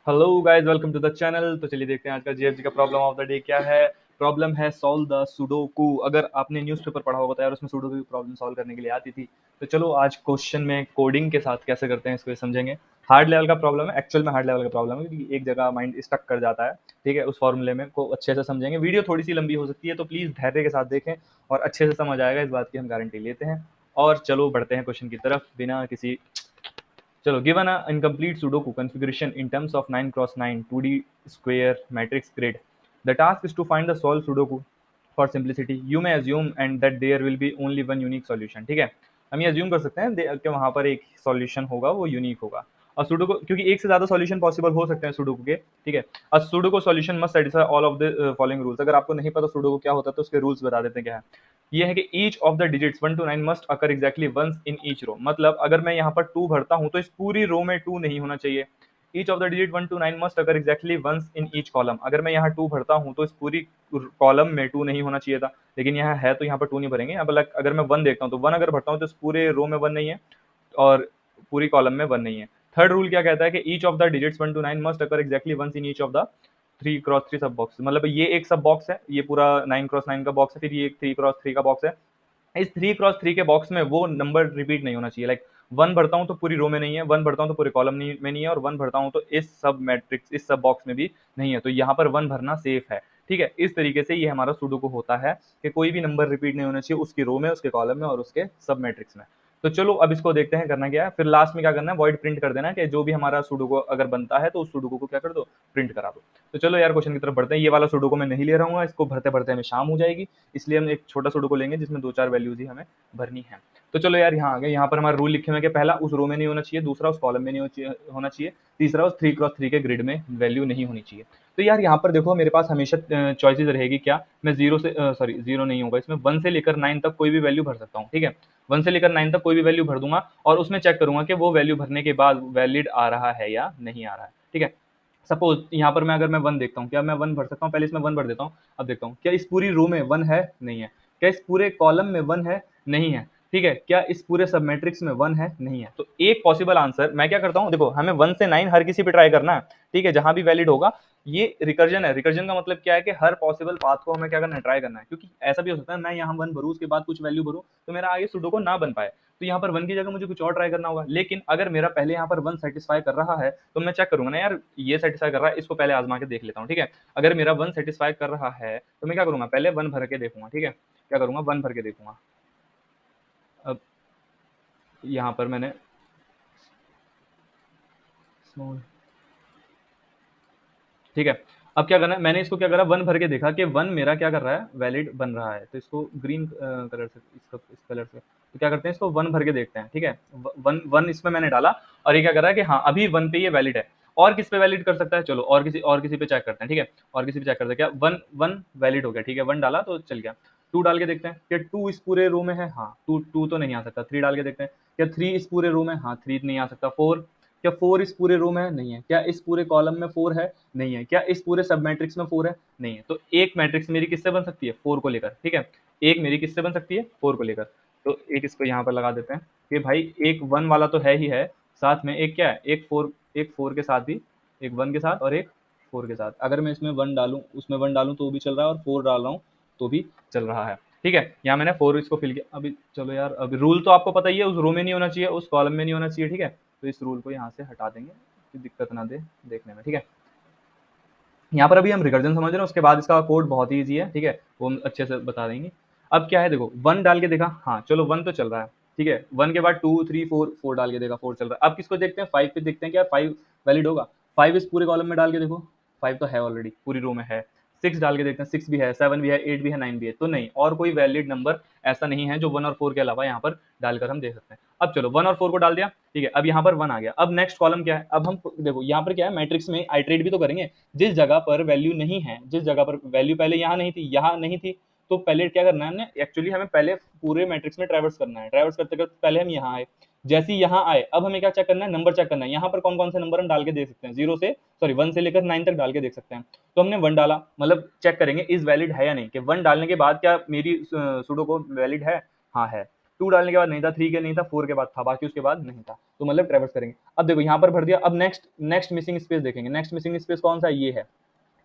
Hello guys, welcome to the channel. तो चलिए देखते हैं आज का जीएफजी का प्रॉब्लम ऑफ द डे क्या है। प्रॉब्लम है सॉल्व द सुडोकू। अगर आपने न्यूज़पेपर पढ़ा होगा तो यार उसमें सुडोकू की प्रॉब्लम सॉल्व करने के लिए आती थी। तो चलो आज क्वेश्चन में कोडिंग के साथ कैसे करते हैं इसको ये समझेंगे। हार्ड लेवल का प्रॉब्लम है, एक्चुअल में हार्ड लेवल का प्रॉब्लम है क्योंकि एक जगह माइंड स्टक कर जाता है। ठीक है, उस फॉर्मूले में को अच्छे से समझेंगे। वीडियो थोड़ी सी लंबी हो सकती है तो प्लीज़ धैर्य के साथ देखें और अच्छे से समझ आएगा, इस बात की हम गारंटी लेते हैं। और चलो बढ़ते हैं क्वेश्चन की तरफ बिना किसी। चलो, given a incomplete Sudoku configuration in terms of 9 cross 9 2D square matrix grid, the task is to find the solved Sudoku. For simplicity, you may assume and that there will be only one unique solution. ठीक है, हम ये assume कर सकते हैं कि वहाँ पर एक solution होगा, वो unique होगा। और सुडोकू क्योंकि एक से ज्यादा सॉल्यूशन पॉसिबल हो सकते हैं सुडोकू के। ठीक है, और sudoku solution must satisfy all of the following rules. अगर आपको नहीं पता सुडोकू क्या होता है तो उसके रूल्स बता देते हैं क्या है। ये है कि each of the digits 1 to 9 must occur exactly once in each row. मतलब अगर मैं यहाँ पर 2 भरता हूँ तो इस पूरी रो में 2 नहीं होना चाहिए। Each of the digit 1 to 9 must occur exactly once in each column. अगर मैं यहाँ 2 भरता हूँ तो इस पूरी कॉलम में 2 नहीं होना चाहिए था, लेकिन यहाँ है तो यहाँ पर 2 नहीं भरेंगे। अब अगर मैं 1 देखता हूँ तो 1 अगर भरता हूँ तो इस पूरे रो में 1 नहीं है और पूरी कॉलम में 1 नहीं है। थर्ड रूल क्या कहता है कि each of the digits 1 to 9 must occur exactly once in each of the 3 cross 3 sub box. मतलब ये एक सब बॉक्स है, ये पूरा 9 क्रॉस 9 का बॉक्स है, फिर ये एक 3 क्रॉस 3 का बॉक्स है। इस 3 क्रॉस 3 के बॉक्स में वो नंबर रिपीट नहीं होना चाहिए। लाइक 1 भरता हूँ तो पूरी रो में नहीं है, 1 भरता हूँ तो पूरे कॉलम में नहीं है, और 1 भरता हूँ तो इस सब मैट्रिक्स इस सब बॉक्स में भी नहीं है। तो यहाँ पर 1 भरना सेफ है। ठीक है, इस तरीके से ये हमारा सुडोकू होता है कि कोई भी नंबर रिपीट नहीं होना चाहिए उसकी रो में, उसके कॉलम में और उसके सब मैट्रिक्स में। तो चलो अब इसको देखते हैं करना क्या है। फिर लास्ट में क्या करना है, वॉइड प्रिंट कर देना है कि जो भी हमारा सुडोकू अगर बनता है तो उस सुडोकू को क्या कर दो, प्रिंट करा दो। तो चलो यार क्वेश्चन की तरफ बढ़ते हैं। ये वाला सुडोकू मैं नहीं ले रहा हूँ, इसको भरते भरते हमें शाम हो जाएगी, इसलिए हम एक छोटा सुडोकू लेंगे जिसमें 2-4 वैल्यूज ही हमें भरनी है। तो चलो यार यहाँ आ गए। यहाँ पर हमारे रूल लिखे हुए हैं कि पहला उस रो में नहीं होना चाहिए, दूसरा उस कॉलम में नहीं होना चाहिए, तीसरा उस 3 क्रॉस 3 के ग्रिड में वैल्यू नहीं होनी चाहिए। तो यार यहाँ पर देखो मेरे पास हमेशा चॉइसेस रहेगी क्या। मैं जीरो से सॉरी जीरो नहीं होगा इसमें, 1 से लेकर 9 तक कोई भी वैल्यू भर सकता हूँ। ठीक है, 1 से लेकर 9 तक कोई भी वैल्यू भर दूंगा और उसमें चेक करूंगा कि वो वैल्यू भरने के बाद वैलिड आ रहा है या नहीं आ रहा है। ठीक है, सपोज यहाँ पर मैं अगर मैं 1 देखता हूँ, क्या मैं 1 भर सकता हूँ? पहले इसमें 1 भर देता हूँ। अब देखता हूँ क्या इस पूरी रो में 1 है, नहीं है। क्या इस पूरे कॉलम में 1 है, नहीं है। ठीक है, क्या इस पूरे सब मैट्रिक्स में 1 है, नहीं है। तो एक पॉसिबल आंसर मैं क्या करता हूँ, देखो हमें 1 से 9 हर किसी पे ट्राई करना है। ठीक है, जहां भी वैलिड होगा। ये रिकर्जन है। रिकर्जन का मतलब क्या है कि हर पॉसिबल पाथ को हमें क्या करना है, ट्राई करना है। क्योंकि ऐसा भी हो सकता है मैं यहाँ 1 भरूँ उसके बाद कुछ वैल्यू भरूँ तो मेरा आगे सुडोकू ना बन पाए। तो यहाँ पर 1 की जगह मुझे कुछ और ट्राई करना होगा। लेकिन अगर मेरा पहले यहाँ पर 1 सेटिस्फाई कर रहा है तो मैं चेक करूंगा ना, यार ये सेटिस्फाई कर रहा है, इसको पहले आजमा के देख लेता हूँ। ठीक है, अगर मेरा 1 सेटिस्फाई कर रहा है तो मैं क्या करूंगा, पहले 1 भर के देखूंगा। ठीक है, क्या करूंगा, 1 भर के देखूंगा। अब यहाँ पर मैंने स्मॉल, ठीक है, अब क्या करना है, मैंने इसको क्या करा, 1 भर के देखा कि 1 मेरा क्या कर रहा है, वैलिड बन रहा है। तो इसको ग्रीन कलर से, इसको इस कलर से, तो क्या करते हैं इसको 1 भर के देखते हैं। ठीक है, 1 इसमें मैंने डाला और ये क्या कर रहा है कि हाँ अभी 1 पे ये वैलिड है। और किस पे वैलिड कर सकता है, चलो और किसी पे चेक करते हैं। ठीक है, और किसी पे चेक करते हैं। क्या 1 1 वैलिड हो गया। ठीक है, 1 डाला तो चल गया। 2 डाल के देखते हैं कि 2 इस पूरे रो में है, हाँ 2 तो नहीं आ सकता। 3 डाल के देखते हैं, क्या 3 इस पूरे रो में, हाँ 3 नहीं आ सकता। 4, क्या 4 इस पूरे रो में है, नहीं है। क्या इस पूरे कॉलम में 4 है, नहीं है। क्या इस पूरे सब मैट्रिक्स में 4 है, नहीं है। तो एक मैट्रिक्स मेरी किससे बन सकती है, 4 को लेकर। ठीक है, एक मेरी किससे बन सकती है, 4 को लेकर। तो एक इसको यहाँ पर लगा देते हैं कि भाई एक 1 वाला तो है ही है, साथ में एक क्या है, एक 4 के साथ भी, एक 1 के साथ और एक 4 के साथ। अगर मैं इसमें 1 डालूं, उसमें 1 डालूं तो भी चल रहा है, और 4 डाल रहा हूँ तो भी चल रहा है। ठीक है, यहाँ मैंने 4 इसको फिल किया। अभी चलो यार, अभी रूल तो आपको पता ही है, उस रो में नहीं होना चाहिए, उस कॉलम में नहीं होना चाहिए। ठीक है, तो इस रूल को यहाँ से हटा देंगे कि दिक्कत ना दे देखने में। ठीक है, यहाँ पर अभी हम रिकर्जन समझ रहे हैं, उसके बाद इसका कोड बहुत ही ईजी है। ठीक है, वो हम अच्छे से बता देंगे। अब क्या है, देखो 1 डाल के देखा, हाँ चलो 1 तो चल रहा है। ठीक है, 1 के बाद 2 3 4, 4 डाल के देखा, 4 चल रहा है। अब किसको देखते हैं, 5 पे देखते हैं, क्या 5 वैलिड होगा। 5 इस पूरे कॉलम में डाल के देखो, 5 तो है ऑलरेडी, पूरी रो में है। 6 डाल के देखते हैं, 6 भी है, 7 भी है, 8 भी है, 9 भी है। तो नहीं, और कोई वैलिड नंबर ऐसा नहीं है जो 1 और 4 के अलावा यहाँ पर डालकर हम देख सकते हैं। अब चलो 1 और 4 को डाल दिया। ठीक है, अब यहाँ पर 1 आ गया। अब नेक्स्ट कॉलम क्या है, अब हम देखो यहाँ पर क्या है, मैट्रिक्स में आइट्रेट भी तो करेंगे। जिस जगह पर वैल्यू नहीं है, जिस जगह पर वैल्यू पहले यहाँ नहीं थी, यहाँ नहीं थी, तो पहले क्या करना है हमने, एक्चुअली हमें पहले पूरे मैट्रिक्स में ट्रैवर्स करना है। ट्रैवर्स करते करते पहले हम यहाँ आए, जैसे ही यहाँ आए अब हमें क्या चेक करना है, नंबर चेक करना है। यहाँ पर कौन कौन से नंबर हम डाल के देख सकते हैं, 1 से लेकर 9 तक डाल के देख सकते हैं। तो हमने 1 डाला, मतलब चेक करेंगे इज वैलिड है या नहीं, कि 1 डालने के बाद क्या मेरी सुडोकू वैलिड है, हाँ है। 2 डालने के बाद नहीं था, 3 के नहीं था, 4 के बाद था, बाकी उसके बाद नहीं था, तो मतलब ट्रेवर्स करेंगे। अब देखो यहाँ पर भर दिया, अब नेक्स्ट मिसिंग स्पेस देखेंगे, नेक्स्ट मिसिंग स्पेस कौन सा है, ये है,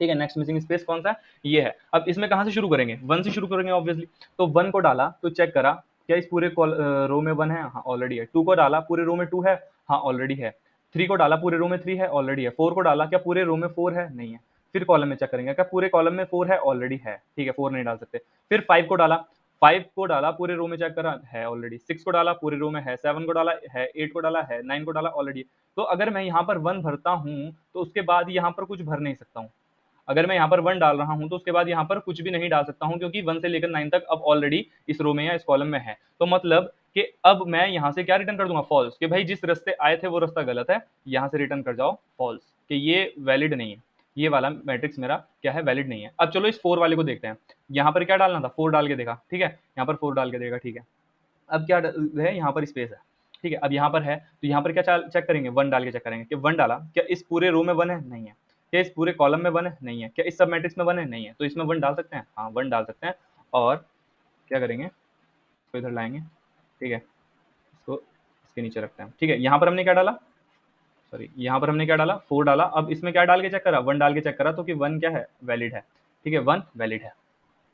ठीक है, नेक्स्ट मिसिंग स्पेस कौन सा है, ये है। अब इसमें कहाँ से शुरू करेंगे, 1 से शुरू करेंगे ऑब्वियसली, तो 1 को डाला तो चेक करा क्या इस पूरे रो में 1 है, हाँ ऑलरेडी है। 2 को डाला पूरे रो में 2 है, हाँ ऑलरेडी है। 3 को डाला पूरे रो में 3 है, ऑलरेडी है। 4 को डाला क्या पूरे रो में 4 है, नहीं है। फिर कॉलम में चेक करेंगे क्या पूरे कॉलम में 4 है, ऑलरेडी है, ठीक है, 4 नहीं डाल सकते। फिर 5 को डाला, 5 को डाला पूरे रो में चेक करा है ऑलरेडी। 6 को डाला पूरे रो में है, 7 को डाला है, 8 को डाला है, 9 को डाला ऑलरेडी। तो अगर मैं यहाँ पर 1 भरता हूँ तो उसके बाद यहाँ पर कुछ भर नहीं सकता हूँ। अगर मैं यहाँ पर 1 डाल रहा हूँ तो उसके बाद यहाँ पर कुछ भी नहीं डाल सकता हूँ, क्योंकि 1 से लेकर 9 तक अब ऑलरेडी इस रो में या इस कॉलम में है। तो मतलब कि अब मैं यहाँ से क्या रिटर्न कर दूंगा, फॉल्स, कि भाई जिस रास्ते आए थे वो रास्ता गलत है, यहाँ से रिटर्न कर जाओ फॉल्स, कि ये वैलिड नहीं है, ये वाला मैट्रिक्स मेरा क्या है, वैलिड नहीं है। अब चलो इस 4 वाले को देखते हैं। यहाँ पर क्या डालना था, 4 डाल के देखा, ठीक है, यहाँ पर 4 डाल के देखा, ठीक है। अब क्या है, यहाँ पर स्पेस है, ठीक है। अब यहाँ पर है तो यहाँ पर क्या चेक करेंगे, 1 डाल के चेक करेंगे कि 1 डाला क्या इस पूरे रो में 1 है, नहीं है। क्या इस पूरे कॉलम में 1 है, नहीं है। क्या इस सब मैट्रिक्स में 1 है, नहीं है। तो इसमें 1 डाल सकते हैं, हाँ 1 डाल सकते हैं। और क्या करेंगे, इसको इधर लाएंगे, ठीक है, इसको इसके नीचे रखते हैं, ठीक है। यहाँ पर हमने क्या डाला, सॉरी, यहाँ पर हमने क्या डाला, 4 डाला। अब इसमें क्या डाल के चेक करा, 1 डाल के चेक करा, तो कि 1 क्या है, वैलिड है, ठीक है, 1 वैलिड है।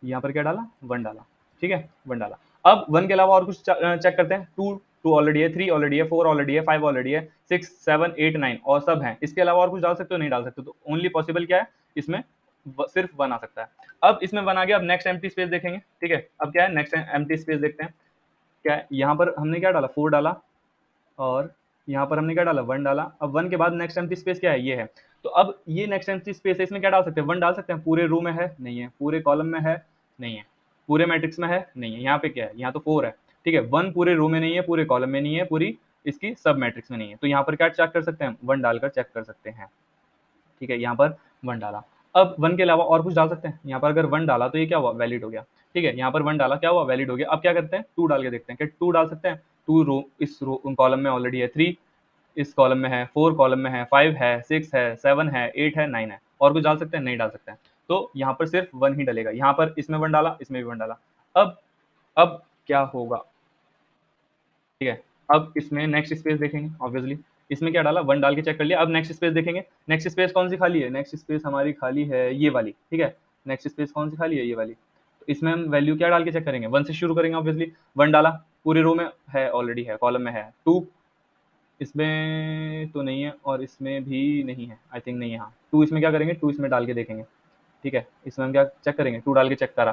यहाँ पर क्या डाला, 1 डाला, ठीक है, 1 डाला। अब 1 के अलावा और कुछ चेक करते हैं। 2 ऑलरेडी है, 3 ऑलरेडी है, 4 ऑलरेडी है, 5 ऑलरेडी है, 6 7 8 9 और सब हैं। इसके अलावा और कुछ डाल सकते हो, नहीं डाल सकते। तो ओनली पॉसिबल क्या है इसमें, सिर्फ 1 आ सकता है। अब इसमें 1 आ गया, अब नेक्स्ट एम्प्टी स्पेस देखेंगे, ठीक है। अब क्या है, नेक्स्ट एम्प्टी स्पेस देखते हैं क्या है। यहाँ पर हमने क्या डाला, 4 डाला, और यहाँ पर हमने क्या डाला, 1 डाला। अब 1 के बाद नेक्स्ट एम्प्टी स्पेस क्या है, ये है। तो अब ये नेक्स्ट एम्प्टी स्पेस है, इसमें क्या डाल सकते हैं, 1 डाल सकते हैं। पूरे रो में है, नहीं है। पूरे कॉलम में है, नहीं है। पूरे मैट्रिक्स में है, नहीं है। यहाँ पे क्या है, यहाँ तो 4 है, ठीक है। 1 पूरे रो में नहीं है, पूरे कॉलम में नहीं है, पूरी इसकी सब मैट्रिक्स में नहीं है। तो यहाँ पर क्या चेक कर सकते हैं, 1 डालकर चेक कर सकते हैं, ठीक है। यहाँ पर 1 डाला। अब 1 के अलावा और कुछ डाल सकते हैं। यहाँ पर अगर 1 डाला तो ये क्या हुआ, वैलिड हो गया, ठीक है। यहाँ पर 1 डाला, क्या हुआ, वैलिड हो गया। अब क्या करते हैं, 2 डाल के देखते हैं, क्या 2 डाल सकते हैं। 2 रो, इस रो कॉलम में ऑलरेडी है, 3 इस कॉलम में है, 4 कॉलम में है, 5 है, 6 है, 7 है, 8 है, 9 है। और कुछ डाल सकते हैं, नहीं डाल सकते हैं। तो यहाँ पर सिर्फ 1 ही डलेगा। यहाँ पर इसमें 1 डाला, इसमें भी 1 डाला। अब क्या होगा, ठीक है। अब इसमें नेक्स्ट स्पेस देखेंगे ऑब्वियसली। इसमें क्या डाला, 1 डाल के चेक कर लिया। अब नेक्स्ट स्पेस देखेंगे। नेक्स्ट स्पेस कौन सी खाली है, नेक्स्ट स्पेस हमारी खाली है ये वाली, ठीक है। नेक्स्ट स्पेस कौन सी खाली है, ये वाली। तो इसमें हम वैल्यू क्या डाल के चेक करेंगे, 1 से शुरू करेंगे ऑब्वियसली। 1 डाला, पूरे रो में है, ऑलरेडी है, कॉलम में है। 2 इसमें तो नहीं है, और इसमें भी नहीं है, आई थिंक नहीं है, हाँ। 2 इसमें क्या करेंगे, 2 इसमें डाल के देखेंगे, ठीक है। इसमें हम क्या चेक करेंगे, 2 डाल के चेक करा,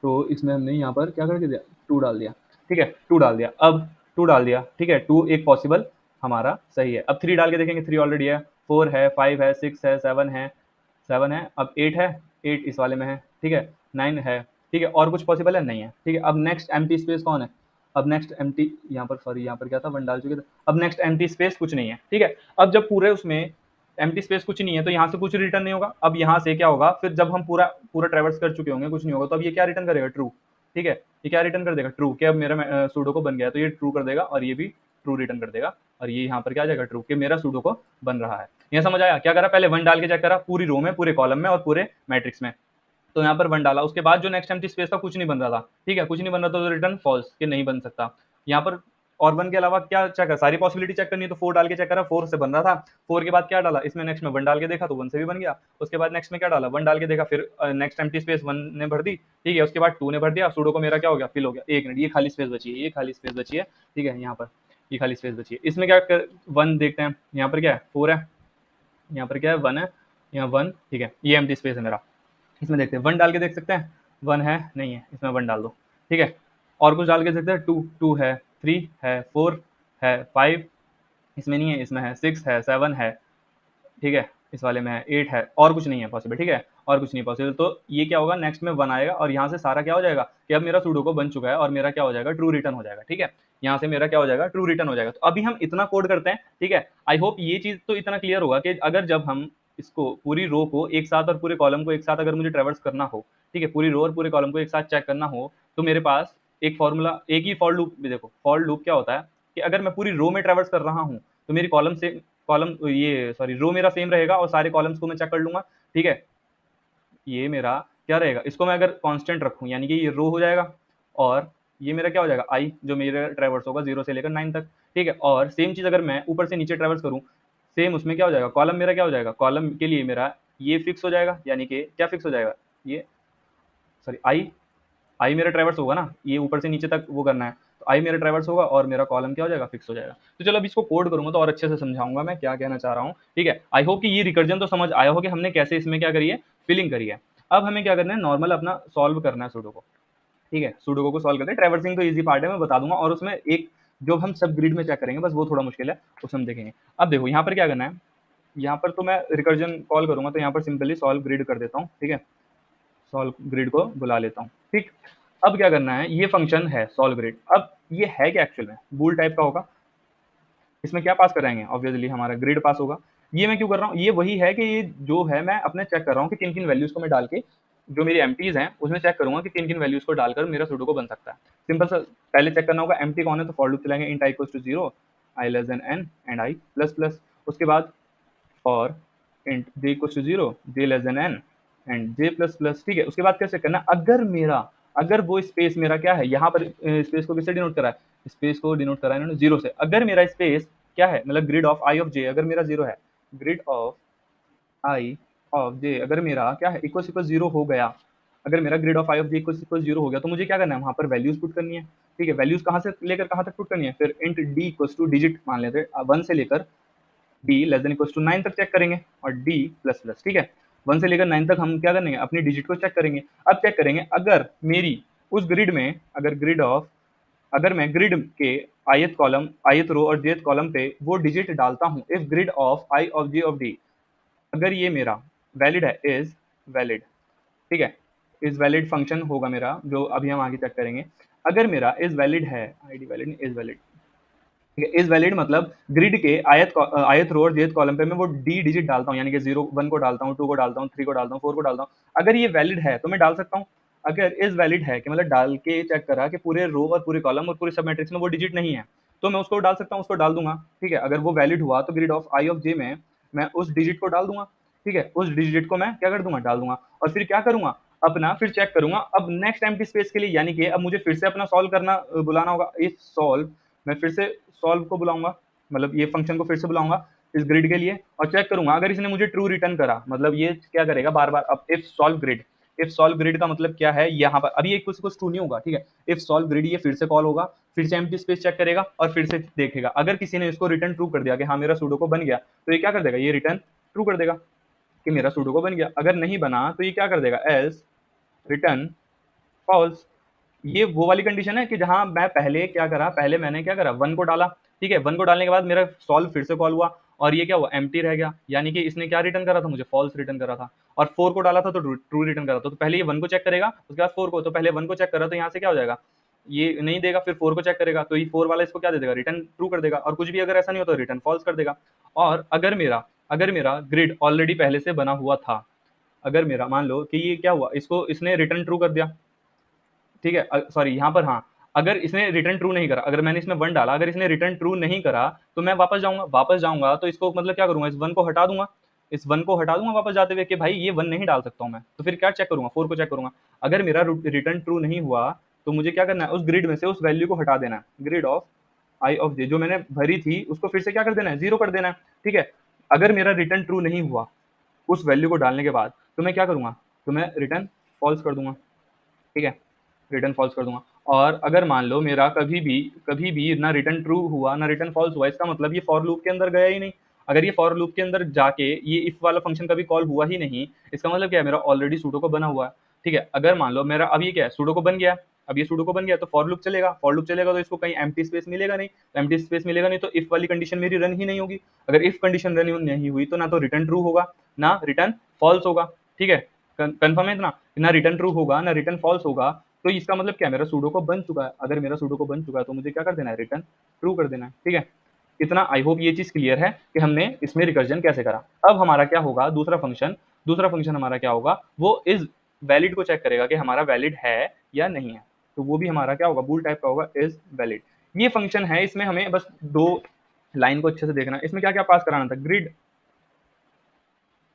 तो इसमें हमने यहाँ पर क्या करके दिया, 2 डाल दिया, ठीक है। 2 डाल दिया, अब 2 डाल दिया, ठीक है। 2 एक पॉसिबल हमारा सही है। अब 3 डाल के देखेंगे, 3 ऑलरेडी है, 4 है, 5 है, 6 है, 7 है, 7 है। अब 8 है, 8 इस वाले में है, ठीक है। 9 है, ठीक है। और कुछ पॉसिबल है, नहीं है, ठीक है। अब नेक्स्ट एम्प्टी स्पेस कौन है, अब नेक्स्ट एम्प्टी, यहाँ पर सॉरी, यहाँ पर क्या था, 1 डाल चुके थे। अब नेक्स्ट एम्प्टी स्पेस कुछ नहीं है, ठीक है। अब जब पूरे उसमें एम्प्टी स्पेस कुछ नहीं है तो यहाँ से कुछ रिटर्न नहीं होगा। अब यहाँ से क्या होगा, फिर जब हम पूरा पूरा ट्रेवर्स कर चुके होंगे, कुछ नहीं होगा, तो अब ये क्या रिटर्न करेगा, ट्रू, ठीक है। ये क्या रिटर्न कर देगा, ट्रू, कि अब मेरा सूडो को बन गया, तो ये ट्रू कर देगा, और ये भी ट्रू रिटर्न कर देगा। और ये यहाँ पर क्या आ जाएगा, ट्रू, कि मेरा सूडो को बन रहा है। यहाँ समझ आया, क्या करा, पहले 1 डाल के चेक करा, पूरी रो में, पूरे कॉलम में और पूरे मैट्रिक्स में। तो यहाँ पर 1 डाला, उसके बाद जो नेक्स्ट एम्प्टी स्पेस था कुछ नहीं बन रहा था, ठीक है, कुछ नहीं बन रहा था, तो रिटर्न फॉल्स, कि नहीं बन सकता। यहाँ पर और 1 के अलावा क्या चेक कर, सारी पॉसिबिलिटी चेक करनी है, तो 4 डाल के चेक करा, 4 से बन रहा था। 4 के बाद क्या डाला, इसमें नेक्स्ट में 1 डाल के देखा, तो 1 से भी बन गया। उसके बाद नेक्स्ट में क्या डाला, 1 डाल के देखा, फिर नेक्स्ट एम्प्टी स्पेस 1 ने भर दी, ठीक है। उसके बाद 2 ने भर दिया, सूडो को मेरा क्या हो गया, फिल हो गया। एक मिनट, ये खाली स्पेस बची है, ये खाली स्पेस बची है, ठीक है। यहाँ पर ये खाली स्पेस बची है, इसमें क्या 1 देखते हैं। यहाँ पर क्या है, 4 है, यहाँ पर क्या है, 1 है, यहाँ 1, ठीक है। ये एम्प्टी स्पेस है मेरा। इसमें देखते हैं, 1 डाल के देख सकते हैं, 1 है, नहीं है, इसमें 1 डाल दो, ठीक है। और कुछ डाल के देखते हैं, 2 है, 3 है, 4 है, 5 इसमें नहीं है, इसमें है, 6 है, 7 है, ठीक है। इस वाले में है, 8 है, और कुछ नहीं है पॉसिबल, ठीक है, और कुछ नहीं पॉसिबल। तो ये क्या होगा, नेक्स्ट में 1 आएगा, और यहाँ से सारा क्या हो जाएगा, कि अब मेरा सूडोको बन चुका है, और मेरा क्या हो जाएगा, ट्रू रिटर्न हो जाएगा, ठीक है। यहाँ से मेरा क्या हो जाएगा, ट्रू रिटर्न हो जाएगा। तो अभी हम इतना कोड करते हैं, ठीक है। आई होप ये चीज तो इतना क्लियर होगा कि अगर जब हम इसको पूरी रो को एक साथ और पूरे कॉलम को एक साथ अगर मुझे ट्रेवर्स करना हो, ठीक है, पूरी रो और पूरे कॉलम को एक साथ चेक करना हो, तो मेरे पास एक फॉर्मूला, एक ही फॉर लूप भी, देखो फॉर लूप क्या होता है, कि अगर मैं पूरी रो में ट्रेवर्स कर रहा हूँ तो मेरी कॉलम ये सॉरी रो मेरा सेम रहेगा, और सारे कॉलम्स को मैं चेक कर लूंगा, ठीक है। ये मेरा क्या रहेगा, इसको मैं अगर कांस्टेंट रखूं, यानी कि ये रो हो जाएगा, और ये मेरा क्या हो जाएगा आई, जो मेरा ट्रैवर्स होगा 0 से लेकर 9 तक, ठीक है। और सेम चीज़ अगर मैं ऊपर से नीचे ट्रैवर्स करूँ, सेम उसमें क्या हो जाएगा, कॉलम मेरा क्या हो जाएगा, कॉलम के लिए मेरा ये फिक्स हो जाएगा, यानी कि क्या फिक्स हो जाएगा, ये सॉरी आई, आई मेरा ट्रैवर्स होगा ना, ये ऊपर से नीचे तक वो करना है, तो आई मेरा ट्रैवर्स होगा और मेरा कॉलम क्या हो जाएगा, फिक्स हो जाएगा। तो चलो अब इसको कोड करूंगा तो और अच्छे से समझाऊंगा मैं क्या कहना चाह रहा हूँ, ठीक है। आई होप कि ये रिकर्जन तो समझ आया हो कि हमने कैसे इसमें क्या करी है, फिलिंग करी है। अब हमें क्या करना है, नॉर्मल अपना सॉल्व करना है सुडोको, ठीक है। सुडोको को सॉल्व करते हैं, ट्रैवर्सिंग तो इजी पार्ट है, मैं बता दूंगा, और उसमें एक जो हम सब ग्रिड में चेक करेंगे बस वो थोड़ा मुश्किल है, उसमें हम देखेंगे। अब देखो यहाँ पर क्या करना है, यहाँ पर तो मैं रिकर्जन कॉल करूंगा तो यहाँ पर सिंपली सॉल्व ग्रिड कर देता हूँ, ठीक है। सॉल्व ग्रिड को बुला लेता हूँ, ठीक। अब क्या करना है, ये फंक्शन है सॉल्व ग्रिड, अब ये है क्या एक्चुअल में, बूल टाइप का होगा, इसमें क्या पास कराएंगे, ऑब्वियसली हमारा ग्रिड पास होगा। ये मैं क्यों कर रहा हूँ, ये वही है कि ये जो है मैं अपने चेक कर रहा हूँ कि किन किन वैल्यूज को मैं डाल के, जो मेरी एम्प्टीज हैं उसमें चेक करूंगा कि किन किन वैल्यूज को डालकर मेरा सुडोको बन सकता है। सिंपल सा पहले चेक करना होगा एम्प्टी कौन है, तो फॉर लूप चलाएंगे int I equals to 0, I less than N and I plus plus. उसके बाद for int j equals to 0, j less than n and j plus plus, ठीक है। उसके बाद कैसे करना, अगर मेरा, अगर वो स्पेस मेरा क्या है, यहाँ पर स्पेस को किससे डिनोट करा है, स्पेस को डिनोट करा है इन्होंने 0 से, अगर मेरा स्पेस क्या है, मतलब grid of i of j अगर मेरा 0 है, grid of i of j अगर मेरा क्या है, इक्वल इक्वल 0 हो गया, अगर मेरा grid of i of j equal equal 0 हो गया, तो मुझे क्या करना है, वहां पर वैल्यूज पुट करनी है, ठीक है। वैल्यूज कहाँ से लेकर कहाँ तक पुट करनी है, फिर int d equal to digit मान लेते हैं 1 से लेकर d less than equal to 9 तक चेक करेंगे, और d प्लस प्लस, ठीक है। 1 से लेकर 9 तक हम क्या करेंगे, अपनी डिजिट को चेक करेंगे। अब चेक करेंगे अगर मेरी उस ग्रिड में, अगर ग्रिड ऑफ, अगर मैं ग्रिड के आयत कॉलम, आयत रो और jth कॉलम पे वो डिजिट डालता हूँ, if grid of i of j of d, अगर ये मेरा वैलिड है, इज वैलिड, ठीक है, इज वैलिड फंक्शन होगा मेरा, जो अभी हम आगे चेक करेंगे। अगर मेरा इज वैलिड है, आईडी वैलिड नहीं, इज वैलिड, ठीक है। इज वैलिड मतलब ग्रिड के आयत रो और jth कॉलम पे मैं वो डी डिजिट डालता हूँ, यानी कि 0 1 को डालता हूँ, 2 को डालता हूँ, 3 को डालता हूँ, 4 को डालता हूँ, अगर ये वैलिड है तो मैं डाल सकता हूँ। अगर इज वैलिड है कि मतलब डाल के चेक करा कि पूरे रो और पूरे कॉलम और पूरे सब मैट्रिक्स में वो डिजिट नहीं है, तो मैं उसको डाल सकता हूँ, उसको डाल दूंगा, ठीक है। अगर वो वैलिड हुआ तो ग्रिड ऑफ आई ऑफ जे में मैं उस डिजिट को डाल दूंगा, ठीक है, उस डिजिट को मैं क्या कर दूंगा, डाल दूंगा। और फिर क्या करूंगा, अपना फिर चेक करूंगा अब नेक्स्ट एम्प्टी स्पेस के लिए, यानी कि अब मुझे फिर से अपना सॉल्व करना बुलाना होगा, इस सॉल्व, मैं फिर से सॉल्व को बुलाऊंगा, मतलब ये फंक्शन को फिर से बुलाऊंगा इस ग्रिड के लिए, और चेक करूंगा अगर इसने मुझे ट्रू रिटर्न करा, मतलब ये क्या करेगा बार बार, अब if solve grid, if solve grid का मतलब क्या है, यहाँ पर अभी एक कुछ ट्रू नहीं होगा, ठीक है। इफ सॉल्व ग्रिड ये फिर से कॉल होगा, फिर से एम्प्टी स्पेस चेक करेगा और फिर से देखेगा, अगर किसी ने इसको रिटर्न ट्रू कर दिया कि हाँ मेरा सुडोको बन गया, तो ये क्या कर देगा, ये रिटर्न ट्रू कर देगा कि मेरा सुडोको बन गया। अगर नहीं बना तो ये क्या कर देगा, एल्स रिटर्न फॉल्स। ये वो वाली कंडीशन है कि जहां मैं पहले क्या करा, पहले मैंने क्या करा, 1 को डाला, ठीक है, 1 को डालने के बाद मेरा सॉल्व फिर से कॉल हुआ और ये क्या हुआ, एम्प्टी रह गया, यानी कि इसने क्या रिटर्न करा था, मुझे फॉल्स रिटर्न करा था। और 4 को डाला था तो ट्रू रिटर्न करा था, तो पहले ये 1 को चेक करेगा, उसके बाद 4 को, तो पहले 1 को चेक करा तो यहाँ से क्या हो जाएगा, ये नहीं देगा, फिर 4 को चेक करेगा तो ये 4 वाला इसको क्या दे देगा, रिटर्न ट्रू कर देगा, और कुछ भी अगर ऐसा नहीं होता तो रिटर्न फॉल्स कर देगा। और अगर मेरा ग्रिड ऑलरेडी पहले से बना हुआ था, अगर मेरा मान लो कि ये क्या हुआ, इसको इसने रिटर्न ट्रू कर दिया, ठीक है, सॉरी यहाँ पर हाँ, अगर इसने रिटर्न ट्रू नहीं करा, अगर मैंने इसमें 1 डाला, अगर इसने रिटर्न ट्रू नहीं करा, तो मैं वापस जाऊंगा, तो इसको मतलब क्या करूंगा, इस 1 को हटा दूंगा, इस 1 को हटा दूंगा वापस जाते हुए कि भाई ये 1 नहीं डाल सकता हूं मैं, तो फिर क्या चेक करूंगा, 4 को चेक करूंगा। अगर मेरा रिटर्न ट्रू नहीं हुआ तो मुझे क्या करना है, उस ग्रिड में से उस वैल्यू को हटा देना है, ग्रिड ऑफ आई ऑफ जे जो मैंने भरी थी उसको फिर से क्या कर देना है, 0 कर देना है, ठीक है। अगर मेरा रिटर्न ट्रू नहीं हुआ उस वैल्यू को डालने के बाद, तो मैं क्या करूंगा, तो मैं रिटर्न फॉल्स कर दूंगा, ठीक है, रिटर्न फॉल्स कर दूंगा। और अगर मान लो मेरा कभी भी ना रिटर्न ट्रू हुआ ना रिटर्न फॉल्स हुआ, इसका मतलब ये फॉर लूप के अंदर गया ही नहीं। अगर ये फॉर लूप के अंदर जाके ये इफ वाला फंक्शन कभी कॉल हुआ ही नहीं, इसका मतलब क्या है, मेरा ऑलरेडी सूडो को बना हुआ है, ठीक है। अगर मान लो मेरा अब ये क्या है, सूडो को बन गया, अब ये सूडो को बन गया तो फॉर लूप चलेगा, तो इसको कहीं एम्प्टी स्पेस मिलेगा नहीं, तो एम्प्टी स्पेस मिलेगा नहीं तो इफ वाली कंडीशन मेरी रन ही नहीं होगी। अगर इफ कंडीशन रन नहीं हुई तो ना तो रिटर्न ट्रू होगा ना रिटर्न फॉल्स होगा, ठीक है। कंफर्म है इतना, ना रिटर्न ट्रू होगा ना रिटर्न फॉल्स होगा, तो इसका मतलब क्या, मेरा सूडोको बन चुका है। अगर मेरा सूडोको बन चुका है तो मुझे क्या कर देना है, रिटर्न ट्रू कर देना है, ठीक है। इतना आई होप ये चीज क्लियर है कि हमने इसमें रिकर्जन कैसे करा। अब हमारा क्या होगा, दूसरा फंक्शन हमारा क्या होगा, वो इज वैलिड को चेक करेगा कि हमारा वैलिड है या नहीं है, तो वो भी हमारा क्या होगा, बूल टाइप का होगा, इज वैलिड। ये फंक्शन है, इसमें हमें बस दो लाइन को अच्छे से देखना है, इसमें क्या क्या पास कराना था, ग्रिड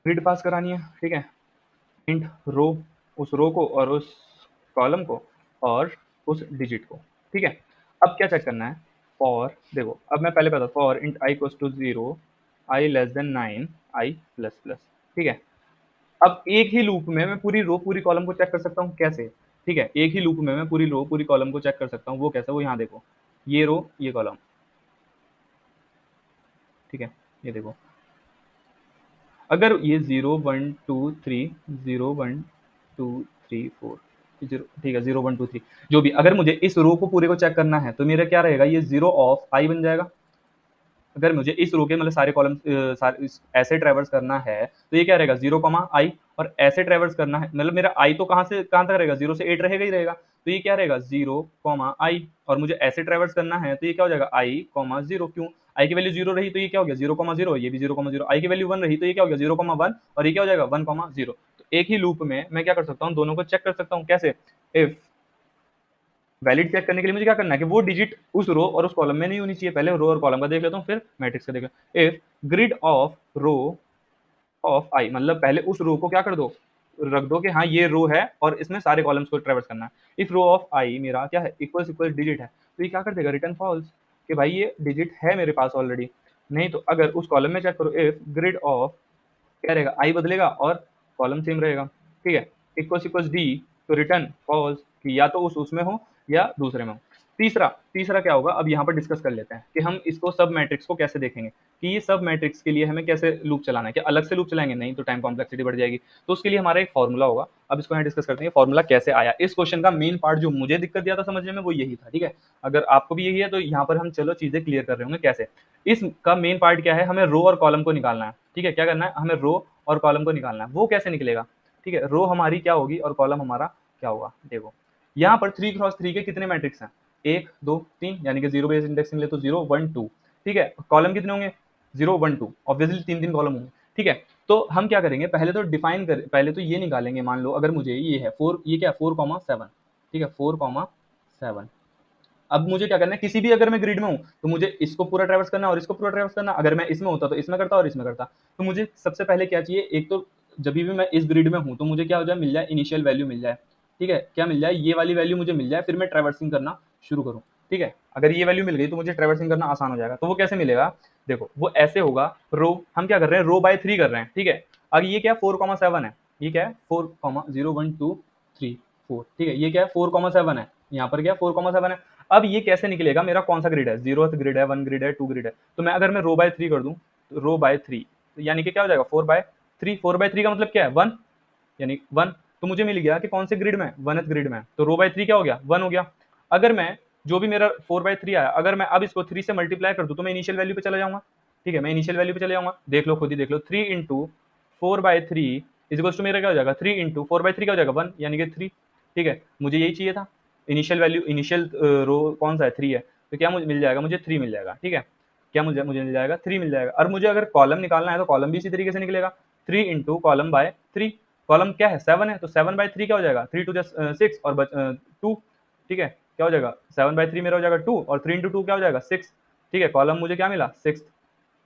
ग्रिड पास करानी है, ठीक है, इंट रो, उस रो को और उस कॉलम को और उस डिजिट को, ठीक है। अब क्या चेक करना है, फॉर देखो अब मैं पहले बता for int I equals to 0 I less than 9 I plus plus. ठीक है, अब एक ही लूप में मैं पूरी रो पूरी कॉलम को चेक कर सकता हूँ, कैसे? ठीक है, एक ही लूप में मैं पूरी रो पूरी कॉलम को चेक कर सकता हूँ, वो कैसे? वो यहाँ देखो, ये रो ये कॉलम, ठीक है, ये देखो, अगर ये 0 1 2 3 0 1 2 3 4 जीरो, ठीक है, 0 1 2 3 जो भी, अगर मुझे इस रो को पूरे को चेक करना है तो मेरा क्या रहेगा, ये 0 ऑफ आई बन जाएगा। अगर मुझे इस रो के मतलब सारे कॉलम ऐसे ट्रेवर्स करना है तो ये क्या रहेगा, 0 आई, और ऐसे ट्रेवर्स करना है मतलब मेरा आई तो कहाँ से कहाँ तक रहेगा, 0 से 8 रहेगा ही रहेगा, तो ये क्या रहेगा 0 आई, और मुझे ऐसे ट्रेवर्स करना है तो ये क्या हो जाएगा I 0। क्यों? आई की वैल्यू 0 रही तो ये क्या हो गया 0 0, ये भी 0 0, आई की वैल्यू 1 रही तो ये क्या हो गया 0 1, और ये क्या हो जाएगा 1 0। तो एक ही लूप में मैं क्या कर सकता हूँ, दोनों को चेक कर सकता हूँ, कैसे? इफ वैलिड चेक करने के लिए मुझे क्या करना है कि वो डिजिट उस रो और उस कॉलम में नहीं होनी चाहिए, पहले रो और कॉलम का देख लेता हूँ फिर मैट्रिक्स का देख लेता हूँ। If grid of row of I, मतलब पहले उस रो को क्या कर दो, रख दो कि हाँ ये रो है और इसमें सारे कॉलम्स को ट्रेवर्स करना है। इफ रो ऑफ आई मेरा क्या है, इक्वल्स इक्वल डिजिट है, तो ये क्या कर देगा, रिटर्न फॉल्स, कि भाई ये डिजिट है मेरे पास ऑलरेडी। नहीं तो अगर उस कॉलम में चेक करो, इफ ग्रिड ऑफ क्या रहेगा, आई बदलेगा और कॉलम सेम रहेगा, ठीक है, इक्वल्स इक्वल्स डी, तो रिटर्न फॉल्स, कि या तो उसमें हो या दूसरे में हो। तीसरा तीसरा क्या होगा, अब यहाँ पर डिस्कस कर लेते हैं कि हम इसको सब मैट्रिक्स को कैसे देखेंगे, कि ये सब मैट्रिक्स के लिए हमें कैसे लूप चलाना है, कि अलग से लूप चलाएंगे, नहीं तो टाइम कॉम्प्लेक्सिटी बढ़ जाएगी। तो उसके लिए हमारा एक फॉर्मूला होगा, अब इसको यहाँ डिस्कस करते हैं फॉर्मूला कैसे आया। इस क्वेश्चन का मेन पार्ट जो मुझे दिक्कत दिया था समझने में वो यही था, ठीक है, अगर आपको भी यही है तो यहाँ पर हम चलो चीजें क्लियर कर रहे होंगे कैसे। इसका मेन पार्ट क्या है, हमें रो और कॉलम को निकालना है, ठीक है, क्या करना है, हमें रो और कॉलम को निकालना है। वो कैसे निकलेगा, ठीक है, रो हमारी क्या होगी और कॉलम हमारा क्या होगा। देखो यहाँ पर 3 × 3 के कितने मैट्रिक्स हैं, 1 2 3, यानी कि 0 बेस इंडेक्सिंग ले तो 0 1 2, ठीक है, कॉलम कितने होंगे 0 1 2, ऑब्वियसली 3 कॉलम होंगे, ठीक है। तो हम क्या करेंगे, पहले तो डिफाइन कर, पहले तो ये निकालेंगे, मान लो अगर मुझे ये है 4, ये क्या है 4 7, ठीक है 4 7। अब मुझे क्या करना है, किसी भी अगर मैं ग्रिड में हूँ तो मुझे इसको पूरा ट्रेवर्स करना और इसको पूरा ट्रेवर्स करना, अगर मैं इसमें होता तो इसमें करता और इसमें करता। तो मुझे सबसे पहले क्या चाहिए, एक तो जब भी मैं इस ग्रिड में हूँ तो मुझे क्या हो जाए, मिल जाए इनिशियल वैल्यू मिल जाए, ठीक है, क्या मिल जाए, ये वाली वैल्यू मुझे मिल जाए, फिर मैं ट्रेवर्सिंग करना शुरू करूँ, ठीक है। अगर ये वैल्यू मिल गई तो मुझे ट्रेवर्सिंग करना आसान हो जाएगा। तो वो कैसे मिलेगा, देखो वो ऐसे होगा, रो हम क्या कर रहे हैं, रो बाय 3 कर रहे हैं, ठीक है। अब ये क्या 4 7 है, ये क्या है 4 0 1 2 3 4, ठीक है, ये क्या है 4 7 है, यहाँ पर क्या 4 7 है। अब ये कैसे निकलेगा, मेरा कौन सा ग्रिड है, 0th ग्रिड है, 1 ग्रिड है, 2 ग्रिड है। तो मैं अगर मैं रो बाय 3 कर दूं, तो रो बाय 3 यानी कि क्या हो जाएगा 4/3, 4/3 का मतलब क्या है 1, यानी 1। तो मुझे मिल गया कि कौन से ग्रिड में, 1th ग्रिड में, तो रो बाय 3 क्या हो गया 1 हो गया। अगर मैं जो भी मेरा 4/3 आया, अगर मैं अब इसको 3 से मल्टीप्लाई कर दूं तो मैं इनिशियल वैल्यू पे चला जाऊंगा, ठीक है, मैं इनिशियल वैल्यू पे चले जाऊंगा, देख लो खुद ही देख लो, 3 इंटू 4/3 इजिकल्स टू मेरा क्या हो जाएगा, 3 इंटू 4/3 क्या हो जाएगा 1, यानी कि 3, ठीक है, मुझे यही चाहिए था। इनिशियल वैल्यू, इनिशियल रो कौन सा है 3 है, तो क्या मुझे मिल जाएगा, मुझे 3 मिल जाएगा, ठीक है, क्या मुझे मुझे मिल जाएगा 3 मिल जाएगा। और मुझे अगर कॉलम निकालना है तो कॉलम भी इसी तरीके से निकलेगा, 3 इंटू कॉलम बाय 3, कॉलम क्या है 7 है, तो 7/3 क्या हो जाएगा 3 2 6 और 2, ठीक है, क्या हो जाएगा 7/3 मेरा हो जाएगा 2 और 3 इंटू 2 क्या हो जाएगा 6, ठीक है, कॉलम मुझे क्या मिला 6।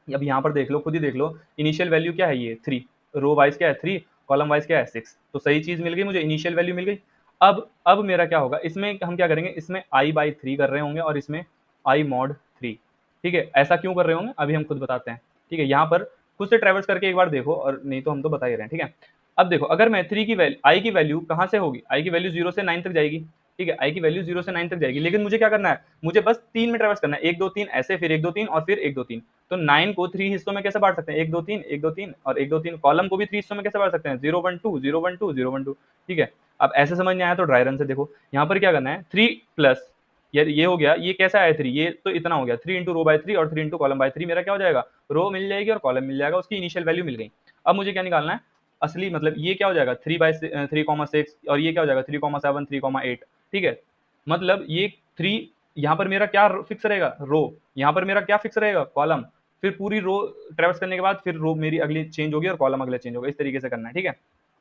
अब यहाँ पर देख लो खुद ही देख लो, इनिशियल वैल्यू क्या है ये 3, रो वाइज क्या है 3, कॉलम वाइज क्या है 6, तो सही चीज मिल गई मुझे, इनिशियल वैल्यू मिल गई। अब मेरा क्या होगा, इसमें हम क्या करेंगे, इसमें I/3 कर रहे होंगे और इसमें I mod 3, ठीक है, ऐसा क्यों कर रहे होंगे अभी हम खुद बताते हैं, ठीक है। यहाँ पर खुद से ट्रेवर्स करके एक बार देखो, और नहीं तो हम तो बता ही रहे हैं, ठीक है। अब देखो अगर मैं 3 की वैल्यू, आई की वैल्यू कहाँ से होगी, आई की वैल्यू 0 से 9 तक जाएगी, ठीक है, आई की वैल्यू 0 से 9 तक जाएगी, लेकिन मुझे क्या करना है, मुझे बस 3 में ट्रेवर्स करना है, 1 2 3 ऐसे, फिर 1 2 3 और फिर 1 2 3। तो 9 को 3 हिस्सों में कैसे बांट सकते हैं, 1 2 3 1 2 3 और 1 2 3, कॉलम को भी 3 हिस्सों में कैसे बांट सकते हैं, 0 1 2 0 1 2 0 1 2, ठीक है। अब ऐसे समझ में आया तो ड्राई रन से देखो, यहाँ पर क्या करना है 3 प्लस ये हो गया, ये कैसा आया 3, ये तो इतना हो गया 3 इंटू रो बाय 3 और 3 इंटू कॉलम बाय 3, मेरा क्या हो जाएगा, रो मिल जाएगी और कॉलम मिल जाएगा, उसकी इनिशियल वैल्यू मिल गई। अब मुझे क्या निकालना है, असली मतलब ये क्या हो जाएगा 3/3,6 और ये क्या हो जाएगा 3,7 3,8, ठीक है, मतलब ये 3, यहाँ पर मेरा क्या फिक्स रहेगा रो, यहाँ पर मेरा क्या फिक्स रहेगा कॉलम, फिर पूरी रो ट्रेवर्स करने के बाद फिर रो मेरी अगली चेंज होगी और कॉलम अगले चेंज होगा, इस तरीके से करना है, ठीक है।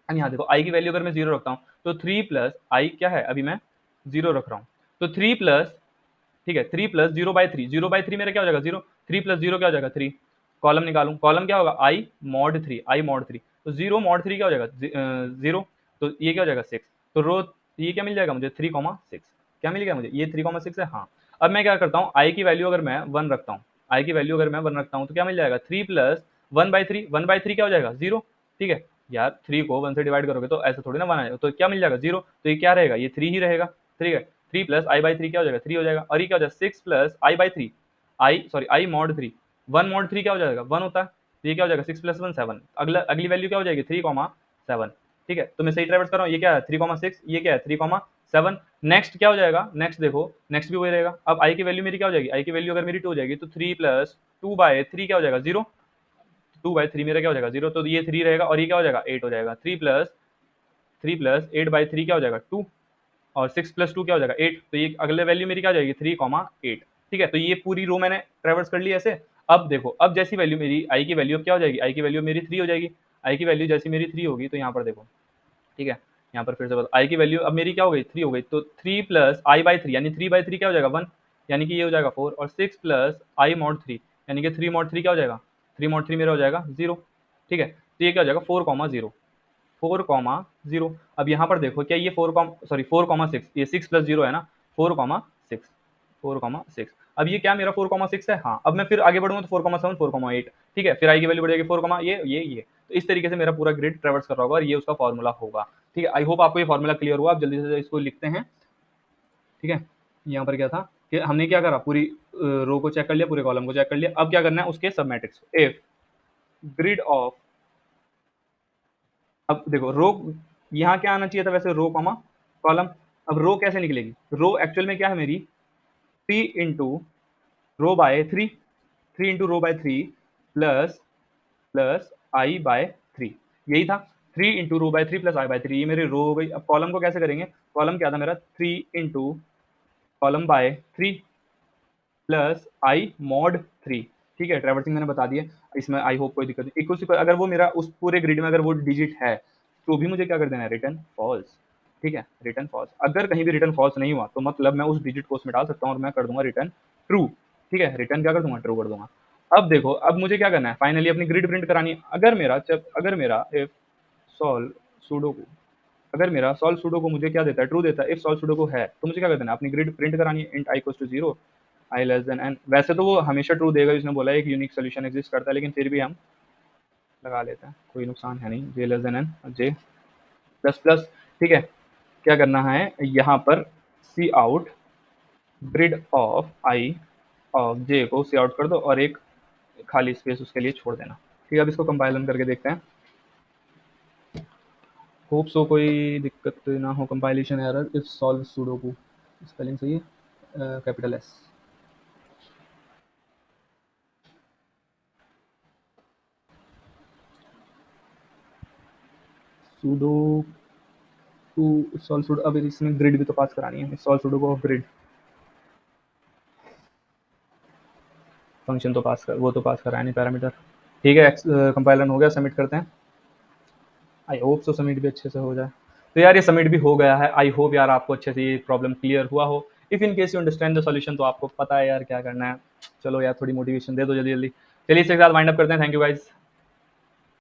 अब यहाँ देखो आई की वैल्यू अगर मैं 0 रखता हूँ तो 3 प्लस आई क्या है, अभी मैं 0 रख रहा हूँ, तो 3 प्लस, ठीक है, 3 प्लस 0/3, 0/3 मेरा क्या हो जाएगा 0, 3 प्लस 0 क्या हो जाएगा 3, कॉलम निकालूं, कॉलम क्या होगा आई मॉड 3, आई मॉड 3, तो 0 मॉड 3 क्या हो जाएगा 0, तो ये क्या हो जाएगा 6, तो रो ये क्या मिल जाएगा मुझे 3,6, क्या मिल गया मुझे, ये 3,6 है। हाँ, अब मैं क्या करता हूँ, आई की वैल्यू अगर मैं 1 रखता हूँ, आई की वैल्यू अगर मैं 1 रखता हूँ तो क्या मिल जाएगा, 3 प्लस 1/3, 1/3 क्या हो जाएगा, 0। ठीक है यार, 3 को 1 से डिवाइड करोगे तो ऐसा थोड़ी ना 1 आएगा, तो क्या मिल जाएगा, 0। तो ये क्या रहेगा, ये 3 ही रहेगा। ठीक है, 3 प्लस i/3 क्या हो जाएगा, 3 हो जाएगा। और ये क्या हो जाएगा, 6 प्लस i/3, आई मॉड 3, 1 मॉड 3 क्या हो जाएगा, 1 होता है। तो ये क्या हो जाएगा, 6 प्लस 1 7, अगली वैल्यू क्या हो जाएगी, 3,7। ठीक है, तो मैं सही ट्रेवर्स कर रहा हूँ, ये क्या है 3,6, ये क्या है 3,7। नेक्स्ट क्या हो जाएगा, नेक्स्ट देखो, नेक्स्ट भी वही रहेगा। अब आई की वैल्यू मेरी क्या हो जाएगी, आई की वैल्यू अगर मेरी 2 हो जाएगी तो 3 प्लस 2/3 क्या हो जाएगा, 0। 2/3 मेरा क्या हो जाएगा, 0। तो ये 3 रहेगा और ये क्या हो जाएगा, 8 हो जाएगा। 3 प्लस 8/3 क्या हो जाएगा, 2। और 6 प्लस 2 क्या हो जाएगा, 8। तो ये अगले वैल्यू मेरी क्या हो जाएगी, 3,8। ठीक है, तो ये पूरी रो मैंने ट्रेवर्स कर ली ऐसे। अब देखो, अब जैसी वैल्यू मेरी आई की वैल्यू क्या हो जाएगी, आई की वैल्यू मेरी 3 हो जाएगी। आई की वैल्यू जैसी मेरी 3 होगी तो यहाँ पर देखो, ठीक है, यहाँ पर फिर से बता, आई की वैल्यू अब मेरी क्या हो गई, 3 हो गई। तो 3 प्लस i/3 यानी 3/3 क्या हो जाएगा, 1, यानी कि ये हो जाएगा 4। और 6 प्लस आई मॉड 3 यानी कि 3 मॉड 3 क्या हो जाएगा, 3 मॉड 3 मेरा हो जाएगा 0। ठीक है, तो ये क्या हो जाएगा, 4,0, 4,0। अब यहाँ पर देखो, क्या ये 4,6, ये 6 प्लस 0 है ना, 4,6, 4,6। अब ये क्या मेरा 4,6 है। हाँ, अब मैं फिर आगे बढ़ूंगा तो 4,7, 4,8। ठीक है, फिर आई की वैल्यू बढ़ जाएगी 4, ये। तो इस तरीके से मेरा पूरा ग्रिड ट्रेवर्स कर रहा होगा और ये उसका फॉर्मूला होगा। ठीक है, आई होप आपको ये फॉर्मूला क्लियर हुआ। आप जल्दी से इसको लिखते हैं। ठीक है, यहाँ पर क्या था कि हमने क्या करा, पूरी रो को चेक कर लिया, पूरे कॉलम को चेक कर लिया। अब क्या करना है, उसके सब मैट्रिक्स, इफ ग्रिड ऑफ, अब देखो रो, यहाँ क्या आना चाहिए था वैसे, रो कॉमा कॉलम। अब रो कैसे निकलेगी, रो एक्चुअल में क्या है मेरी, 3 into row by 3, 3 into row by 3 plus plus i by 3, यही था। 3 into row by 3 plus i by 3, ये मेरी रो हो गई। अब कॉलम को कैसे करेंगे, कॉलम क्या था मेरा, 3 into column by 3 plus I mod 3। ठीक है, ट्रेवर्सिंग मैंने बता दिया, इसमें आई होप कोई दिक्कत नहीं। इक्वल टू, अगर वो मेरा उस पूरे ग्रिड में अगर वो डिजिट है तो भी मुझे क्या कर देना है, रिटर्न फॉल्स। ठीक है, रिटर्न फॉल्स। अगर कहीं भी रिटर्न फॉल्स नहीं हुआ तो मतलब मैं उस डिजिट को उसमें डाल सकता हूँ और मैं कर दूंगा रिटर्न ट्रू। ठीक है, रिटर्न क्या कर दूंगा, ट्रू कर दूंगा। अब देखो, अब मुझे क्या करना है, फाइनली अपनी ग्रिड प्रिंट करानी है। अगर मेरा इफ सॉल्व सुडोकू, अगर मेरा सॉल्व सुडोकू मुझे क्या देता है, ट्रू देता है। इफ सॉल्व सुडोकू है तो मुझे क्या कर देना है, अपनी ग्रिड प्रिंट करानी है। Int i equals to 0, I less than n। वैसे तो वो हमेशा ट्रू देगा, इसने बोला है एक यूनिक सोल्यूशन एग्जिस्ट करता है, लेकिन फिर भी हम लगा लेते हैं, कोई नुकसान है नहीं। j less than n, j plus plus. ठीक है, क्या करना है यहाँ पर, C out grid of i of j को सी आउट कर दो और एक खाली स्पेस उसके लिए छोड़ देना। ठीक है, अब इसको कंपाइलन करके देखते हैं। होप सो कोई दिक्कत ना हो। Compilation error if solve sudoku, spelling सही है, capital S. Sudoku solve sudo, अब इसमें ग्रिड भी तो पास करानी है, solve sudoku of grid function तो पास कर, वो तो पास कराया नहीं पैरामीटर। ठीक है, कंपाइलन हो गया, सबमिट करते हैं। आई होप सो सबमिट भी अच्छे से हो जाए। तो यार ये सबमिट भी हो गया है। आई होप यार आपको अच्छे से ये प्रॉब्लम क्लियर हुआ हो। If in case you understand the solution, तो आपको पता है यार क्या करना है। चलो यार, थोड़ी मोटिवेशन दे दो जल्दी जल्दी। चलिए इसके साथ वाइंड अप करते हैं। Thank you guys.